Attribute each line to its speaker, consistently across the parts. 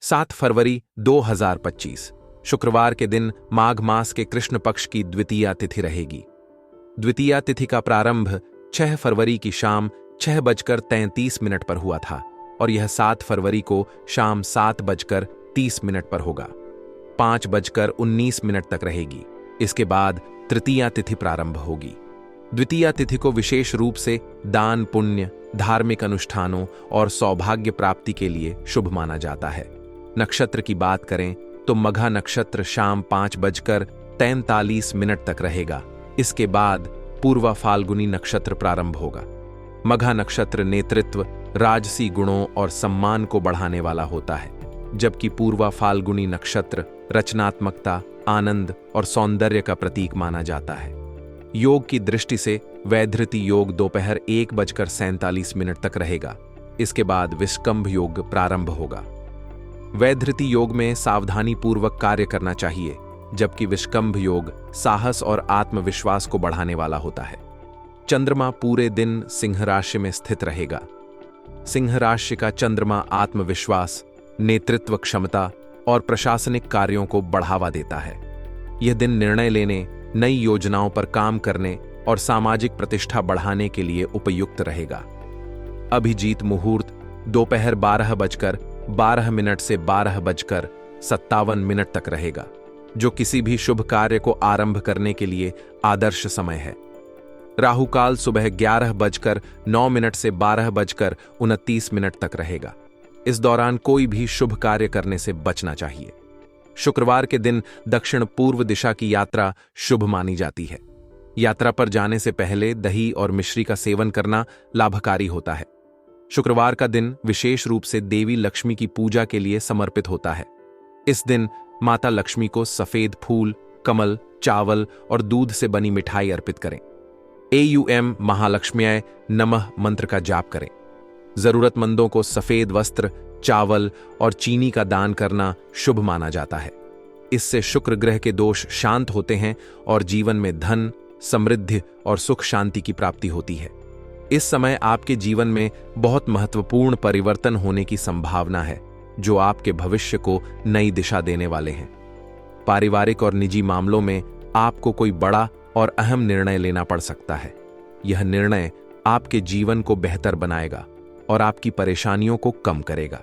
Speaker 1: 7 फरवरी 2025 शुक्रवार के दिन माघ मास के कृष्ण पक्ष की द्वितीया तिथि रहेगी। द्वितीया तिथि का प्रारंभ 6 फरवरी की शाम 6:33 पर हुआ था और यह 7 फरवरी को शाम 7:30 पर होगा। 5:19 तक रहेगी। इसके बाद तृतीया तिथि प्रारंभ होगी। द्वितीया तिथि को विशेष रूप से दान पुण्य, धार्मिक अनुष्ठानों और सौभाग्य प्राप्ति के लिए शुभ माना जाता है। नक्षत्र की बात करें तो मघा नक्षत्र शाम 5:43 तक रहेगा। इसके बाद पूर्वा फाल्गुनी नक्षत्र प्रारंभ होगा। मघा नक्षत्र नेतृत्व, राजसी गुणों और सम्मान को बढ़ाने वाला होता है, जबकि पूर्वा फाल्गुनी नक्षत्र रचनात्मकता, आनंद और सौंदर्य का प्रतीक माना जाता है। योग की दृष्टि से वैधृति योग दोपहर 1:47 तक रहेगा। इसके बाद विष्कंभ योग प्रारंभ होगा। वैधृति योग में सावधानी पूर्वक कार्य करना चाहिए, जबकि विष्कंभ योग साहस और आत्मविश्वास को बढ़ाने वाला होता है। चंद्रमा पूरे दिन सिंह राशि में स्थित रहेगा। सिंह राशि का चंद्रमा आत्मविश्वास, नेतृत्व क्षमता और प्रशासनिक कार्यों को बढ़ावा देता है। यह दिन निर्णय लेने, नई योजनाओं पर काम करने और सामाजिक प्रतिष्ठा बढ़ाने के लिए उपयुक्त रहेगा। अभिजीत मुहूर्त दोपहर 12:12 से 12:57 तक रहेगा, जो किसी भी शुभ कार्य को आरंभ करने के लिए आदर्श समय है। राहुकाल सुबह 11:09 से 12:29 तक रहेगा। इस दौरान कोई भी शुभ कार्य करने से बचना चाहिए। शुक्रवार के दिन दक्षिण पूर्व दिशा की यात्रा शुभ मानी जाती है। यात्रा पर जाने से पहले दही और मिश्री का सेवन करना लाभकारी होता है। शुक्रवार का दिन विशेष रूप से देवी लक्ष्मी की पूजा के लिए समर्पित होता है। इस दिन माता लक्ष्मी को सफेद फूल, कमल, चावल और दूध से बनी मिठाई अर्पित करें। AUM महालक्ष्म्याय नमः मंत्र का जाप करें। जरूरतमंदों को सफेद वस्त्र, चावल और चीनी का दान करना शुभ माना जाता है। इससे शुक्र ग्रह के दोष शांत होते हैं और जीवन में धन, समृद्धि और सुख शांति की प्राप्ति होती है। इस समय आपके जीवन में बहुत महत्वपूर्ण परिवर्तन होने की संभावना है, जो आपके भविष्य को नई दिशा देने वाले हैं। पारिवारिक और निजी मामलों में आपको कोई बड़ा और अहम निर्णय लेना पड़ सकता है। यह निर्णय आपके जीवन को बेहतर बनाएगा और आपकी परेशानियों को कम करेगा।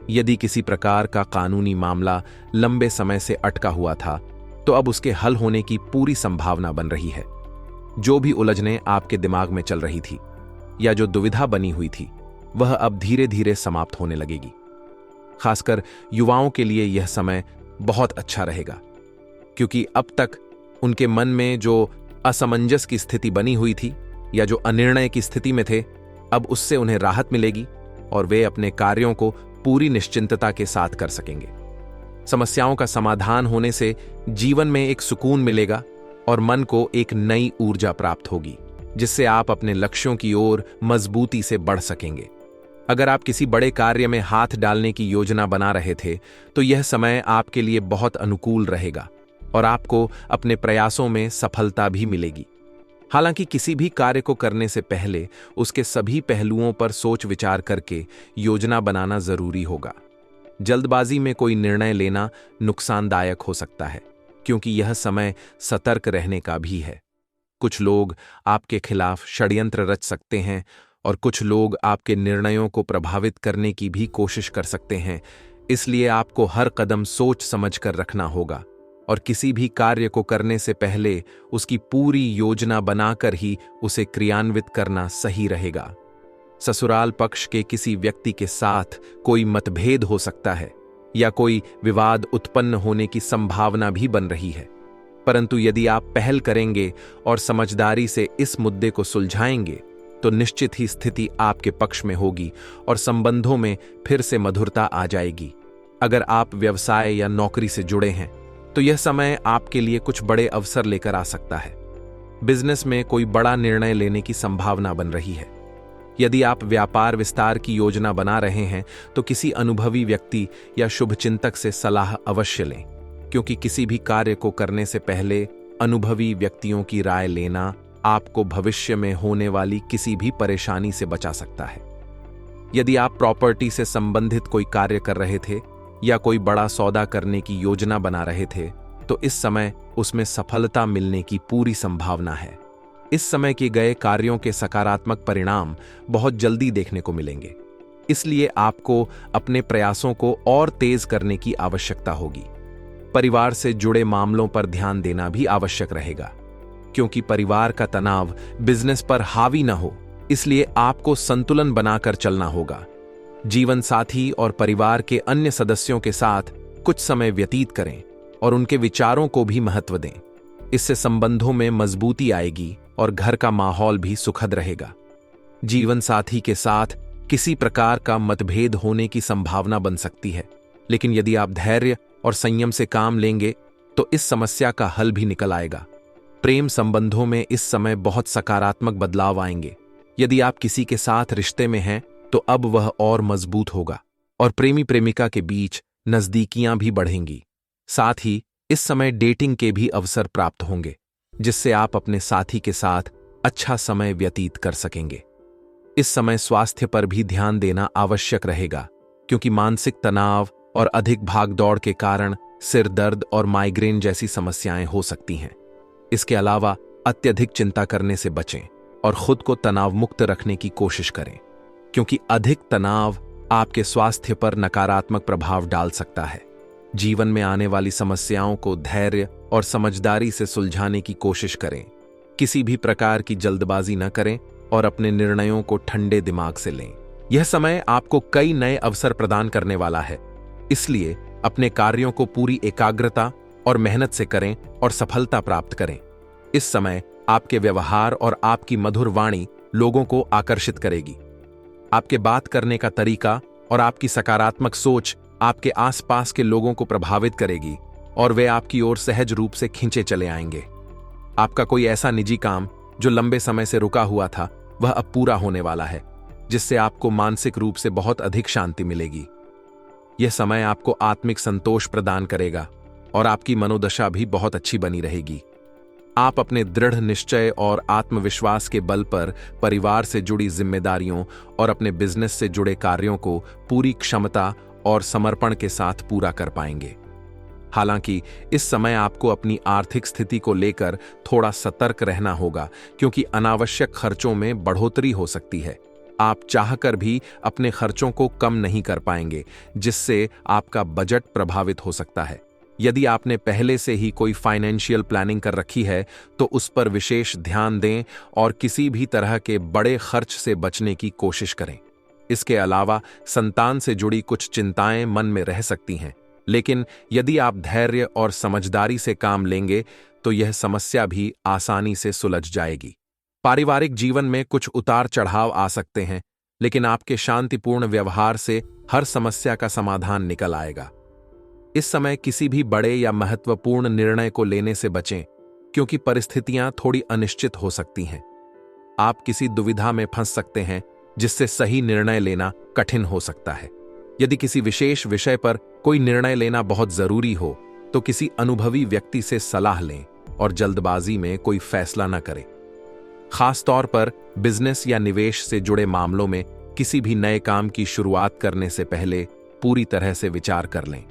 Speaker 1: यदि किसी प्रकार का कानूनी मामला लंबे समय से अटका हुआ था, तो अब उसके हल होने की पूरी संभावना बन रही है। जो भी उलझनें आपके दिमाग में चल रही थी या जो दुविधा बनी हुई थी, वह अब धीरे धीरे समाप्त होने लगेगी। खासकर युवाओं के लिए यह समय बहुत अच्छा रहेगा, क्योंकि अब तक उनके मन में जो असमंजस की स्थिति बनी हुई थी या जो अनिर्णय की स्थिति में थे, अब उससे उन्हें राहत मिलेगी और वे अपने कार्यों को पूरी निश्चिंतता के साथ कर सकेंगे। समस्याओं का समाधान होने से जीवन में एक सुकून मिलेगा और मन को एक नई ऊर्जा प्राप्त होगी, जिससे आप अपने लक्ष्यों की ओर मजबूती से बढ़ सकेंगे। अगर आप किसी बड़े कार्य में हाथ डालने की योजना बना रहे थे, तो यह समय आपके लिए बहुत अनुकूल रहेगा और आपको अपने प्रयासों में सफलता भी मिलेगी। हालांकि किसी भी कार्य को करने से पहले उसके सभी पहलुओं पर सोच विचार करके योजना बनाना जरूरी होगा। जल्दबाजी में कोई निर्णय लेना नुकसानदायक हो सकता है, क्योंकि यह समय सतर्क रहने का भी है। कुछ लोग आपके खिलाफ षड्यंत्र रच सकते हैं और कुछ लोग आपके निर्णयों को प्रभावित करने की भी कोशिश कर सकते हैं। इसलिए आपको हर कदम सोच समझ कर रखना होगा और किसी भी कार्य को करने से पहले उसकी पूरी योजना बनाकर ही उसे क्रियान्वित करना सही रहेगा। ससुराल पक्ष के किसी व्यक्ति के साथ कोई मतभेद हो सकता है या कोई विवाद उत्पन्न होने की संभावना भी बन रही है, परंतु यदि आप पहल करेंगे और समझदारी से इस मुद्दे को सुलझाएंगे, तो निश्चित ही स्थिति आपके पक्ष में होगी और संबंधों में फिर से मधुरता आ जाएगी। अगर आप व्यवसाय या नौकरी से जुड़े हैं, तो यह समय आपके लिए कुछ बड़े अवसर लेकर आ सकता है। बिजनेस में कोई बड़ा निर्णय लेने की संभावना बन रही है। यदि आप व्यापार विस्तार की योजना बना रहे हैं, तो किसी अनुभवी व्यक्ति या शुभचिंतक से सलाह अवश्य लें, क्योंकि किसी भी कार्य को करने से पहले अनुभवी व्यक्तियों की राय लेना आपको भविष्य में होने वाली किसी भी परेशानी से बचा सकता है। यदि आप प्रॉपर्टी से संबंधित कोई कार्य कर रहे थे, या कोई बड़ा सौदा करने की योजना बना रहे थे, तो इस समय उसमें सफलता मिलने की पूरी संभावना है। इस समय किए गए कार्यों के सकारात्मक परिणाम बहुत जल्दी देखने को मिलेंगे। इसलिए आपको अपने प्रयासों को और तेज करने की आवश्यकता होगी। परिवार से जुड़े मामलों पर ध्यान देना भी आवश्यक रहेगा, क्योंकि परिवार का तनाव बिजनेस पर हावी न हो, इसलिए आपको संतुलन बनाकर चलना होगा। जीवन साथी और परिवार के अन्य सदस्यों के साथ कुछ समय व्यतीत करें और उनके विचारों को भी महत्व दें। इससे संबंधों में मजबूती आएगी और घर का माहौल भी सुखद रहेगा। जीवन साथी के साथ किसी प्रकार का मतभेद होने की संभावना बन सकती है, लेकिन यदि आप धैर्य और संयम से काम लेंगे तो इस समस्या का हल भी निकल आएगा। प्रेम संबंधों में इस समय बहुत सकारात्मक बदलाव आएंगे। यदि आप किसी के साथ रिश्ते में हैं तो अब वह और मजबूत होगा और प्रेमी प्रेमिका के बीच नजदीकियां भी बढ़ेंगी। साथ ही इस समय डेटिंग के भी अवसर प्राप्त होंगे, जिससे आप अपने साथी के साथ अच्छा समय व्यतीत कर सकेंगे। इस समय स्वास्थ्य पर भी ध्यान देना आवश्यक रहेगा, क्योंकि मानसिक तनाव और अधिक भागदौड़ के कारण सिर दर्द और माइग्रेन जैसी समस्याएं हो सकती हैं। इसके अलावा अत्यधिक चिंता करने से बचें और खुद को तनाव मुक्त रखने की कोशिश करें, क्योंकि अधिक तनाव आपके स्वास्थ्य पर नकारात्मक प्रभाव डाल सकता है। जीवन में आने वाली समस्याओं को धैर्य और समझदारी से सुलझाने की कोशिश करें। किसी भी प्रकार की जल्दबाजी न करें और अपने निर्णयों को ठंडे दिमाग से लें। यह समय आपको कई नए अवसर प्रदान करने वाला है, इसलिए अपने कार्यों को पूरी एकाग्रता और मेहनत से करें और सफलता प्राप्त करें। इस समय आपके व्यवहार और आपकी मधुर वाणी लोगों को आकर्षित करेगी। आपके बात करने का तरीका और आपकी सकारात्मक सोच आपके आसपास के लोगों को प्रभावित करेगी और वे आपकी ओर सहज रूप से खींचे चले आएंगे। आपका कोई ऐसा निजी काम जो लंबे समय से रुका हुआ था, वह अब पूरा होने वाला है, जिससे आपको मानसिक रूप से बहुत अधिक शांति मिलेगी। यह समय आपको आत्मिक संतोष प्रदान करेगा और आपकी मनोदशा भी बहुत अच्छी बनी रहेगी। आप अपने दृढ़ निश्चय और आत्मविश्वास के बल पर परिवार से जुड़ी जिम्मेदारियों और अपने बिजनेस से जुड़े कार्यों को पूरी क्षमता और समर्पण के साथ पूरा कर पाएंगे। हालांकि इस समय आपको अपनी आर्थिक स्थिति को लेकर थोड़ा सतर्क रहना होगा, क्योंकि अनावश्यक खर्चों में बढ़ोतरी हो सकती है। आप चाहकर भी अपने खर्चों को कम नहीं कर पाएंगे, जिससे आपका बजट प्रभावित हो सकता है। यदि आपने पहले से ही कोई फाइनेंशियल प्लानिंग कर रखी है तो उस पर विशेष ध्यान दें और किसी भी तरह के बड़े खर्च से बचने की कोशिश करें। इसके अलावा संतान से जुड़ी कुछ चिंताएं मन में रह सकती हैं, लेकिन यदि आप धैर्य और समझदारी से काम लेंगे तो यह समस्या भी आसानी से सुलझ जाएगी। पारिवारिक जीवन में कुछ उतार चढ़ाव आ सकते हैं, लेकिन आपके शांतिपूर्ण व्यवहार से हर समस्या का समाधान निकल आएगा। इस समय किसी भी बड़े या महत्वपूर्ण निर्णय को लेने से बचें, क्योंकि परिस्थितियां थोड़ी अनिश्चित हो सकती हैं। आप किसी दुविधा में फंस सकते हैं, जिससे सही निर्णय लेना कठिन हो सकता है। यदि किसी विशेष विषय पर कोई निर्णय लेना बहुत जरूरी हो तो किसी अनुभवी व्यक्ति से सलाह लें और जल्दबाजी में कोई फैसला न करें। खास तौर पर बिजनेस या निवेश से जुड़े मामलों में किसी भी नए काम की शुरुआत करने से पहले पूरी तरह से विचार कर लें,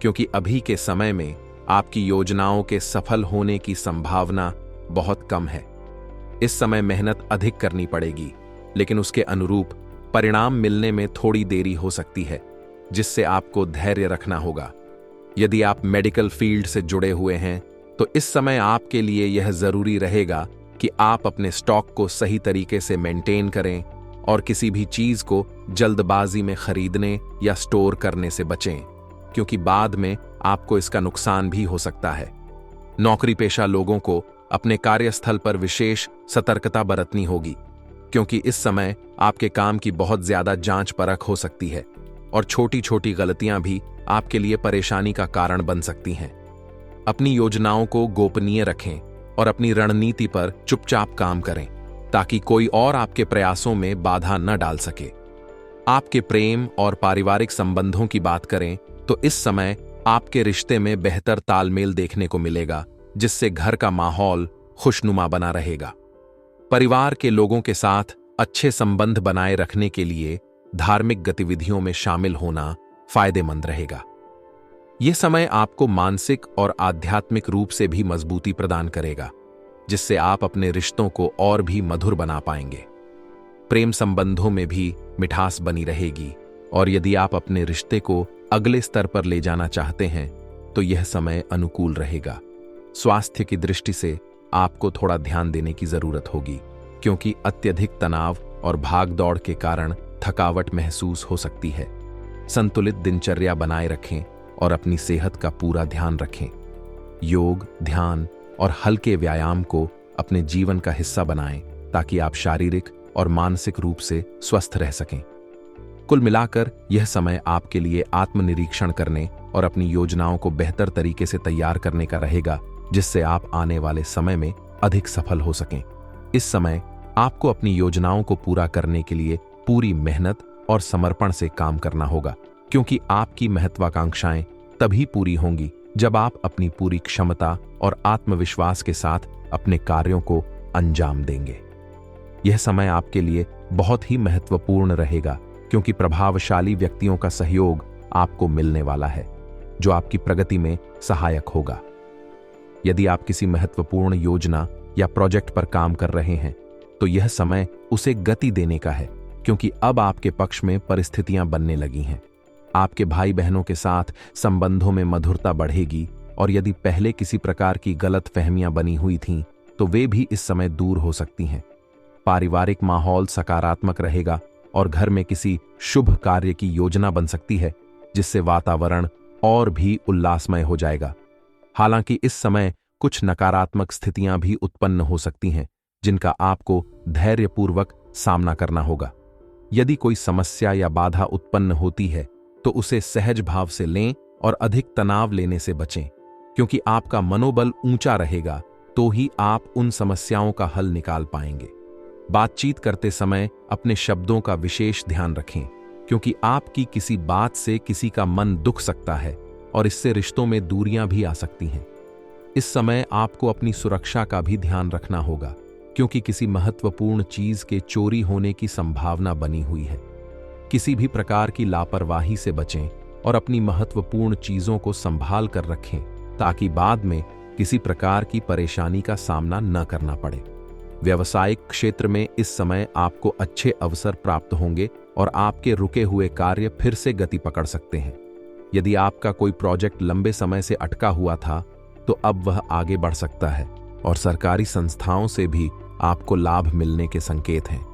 Speaker 1: क्योंकि अभी के समय में आपकी योजनाओं के सफल होने की संभावना बहुत कम है। इस समय मेहनत अधिक करनी पड़ेगी, लेकिन उसके अनुरूप परिणाम मिलने में थोड़ी देरी हो सकती है, जिससे आपको धैर्य रखना होगा। यदि आप मेडिकल फील्ड से जुड़े हुए हैं तो इस समय आपके लिए यह जरूरी रहेगा कि आप अपने स्टॉक को सही तरीके से मेंटेन करें और किसी भी चीज को जल्दबाजी में खरीदने या स्टोर करने से बचें, क्योंकि बाद में आपको इसका नुकसान भी हो सकता है। नौकरी पेशा लोगों को अपने कार्यस्थल पर विशेष सतर्कता बरतनी होगी, क्योंकि इस समय आपके काम की बहुत ज्यादा जांच परख हो सकती है और छोटी छोटी गलतियां भी आपके लिए परेशानी का कारण बन सकती हैं। अपनी योजनाओं को गोपनीय रखें और अपनी रणनीति पर चुपचाप काम करें, ताकि कोई और आपके प्रयासों में बाधा न डाल सके। आपके प्रेम और पारिवारिक संबंधों की बात करें तो इस समय आपके रिश्ते में बेहतर तालमेल देखने को मिलेगा, जिससे घर का माहौल खुशनुमा बना रहेगा। परिवार के लोगों के साथ अच्छे संबंध बनाए रखने के लिए धार्मिक गतिविधियों में शामिल होना फायदेमंद रहेगा। यह समय आपको मानसिक और आध्यात्मिक रूप से भी मजबूती प्रदान करेगा, जिससे आप अपने रिश्तों को और भी मधुर बना पाएंगे। प्रेम संबंधों में भी मिठास बनी रहेगी, और यदि आप अपने रिश्ते को अगले स्तर पर ले जाना चाहते हैं तो यह समय अनुकूल रहेगा। स्वास्थ्य की दृष्टि से आपको थोड़ा ध्यान देने की जरूरत होगी, क्योंकि अत्यधिक तनाव और भागदौड़ के कारण थकावट महसूस हो सकती है। संतुलित दिनचर्या बनाए रखें और अपनी सेहत का पूरा ध्यान रखें। योग, ध्यान और हल्के व्यायाम को अपने जीवन का हिस्सा बनाएं, ताकि आप शारीरिक और मानसिक रूप से स्वस्थ रह सकें। कुल मिलाकर यह समय आपके लिए आत्मनिरीक्षण करने और अपनी योजनाओं को बेहतर तरीके से तैयार करने का रहेगा, जिससे आप आने वाले समय में अधिक सफल हो सकें। इस समय आपको अपनी योजनाओं को पूरा करने के लिए पूरी मेहनत और समर्पण से काम करना होगा, क्योंकि आपकी महत्वाकांक्षाएं तभी पूरी होंगी जब आप अपनी पूरी क्षमता और आत्मविश्वास के साथ अपने कार्यों को अंजाम देंगे। यह समय आपके लिए बहुत ही महत्वपूर्ण रहेगा, क्योंकि प्रभावशाली व्यक्तियों का सहयोग आपको मिलने वाला है, जो आपकी प्रगति में सहायक होगा। यदि आप किसी महत्वपूर्ण योजना या प्रोजेक्ट पर काम कर रहे हैं तो यह समय उसे गति देने का है, क्योंकि अब आपके पक्ष में परिस्थितियां बनने लगी हैं। आपके भाई बहनों के साथ संबंधों में मधुरता बढ़ेगी, और यदि पहले किसी प्रकार की गलत फहमियां बनी हुई थीं तो वे भी इस समय दूर हो सकती हैं। पारिवारिक माहौल सकारात्मक रहेगा और घर में किसी शुभ कार्य की योजना बन सकती है, जिससे वातावरण और भी उल्लासमय हो जाएगा। हालांकि इस समय कुछ नकारात्मक स्थितियां भी उत्पन्न हो सकती हैं, जिनका आपको धैर्यपूर्वक सामना करना होगा। यदि कोई समस्या या बाधा उत्पन्न होती है तो उसे सहज भाव से लें और अधिक तनाव लेने से बचें, क्योंकि आपका मनोबल ऊंचा रहेगा तो ही आप उन समस्याओं का हल निकाल पाएंगे। बातचीत करते समय अपने शब्दों का विशेष ध्यान रखें, क्योंकि आपकी किसी बात से किसी का मन दुख सकता है और इससे रिश्तों में दूरियां भी आ सकती हैं। इस समय आपको अपनी सुरक्षा का भी ध्यान रखना होगा, क्योंकि किसी महत्वपूर्ण चीज के चोरी होने की संभावना बनी हुई है। किसी भी प्रकार की लापरवाही से बचें और अपनी महत्वपूर्ण चीजों को संभाल कर रखें, ताकि बाद में किसी प्रकार की परेशानी का सामना न करना पड़े। व्यावसायिक क्षेत्र में इस समय आपको अच्छे अवसर प्राप्त होंगे और आपके रुके हुए कार्य फिर से गति पकड़ सकते हैं। यदि आपका कोई प्रोजेक्ट लंबे समय से अटका हुआ था तो अब वह आगे बढ़ सकता है, और सरकारी संस्थाओं से भी आपको लाभ मिलने के संकेत हैं।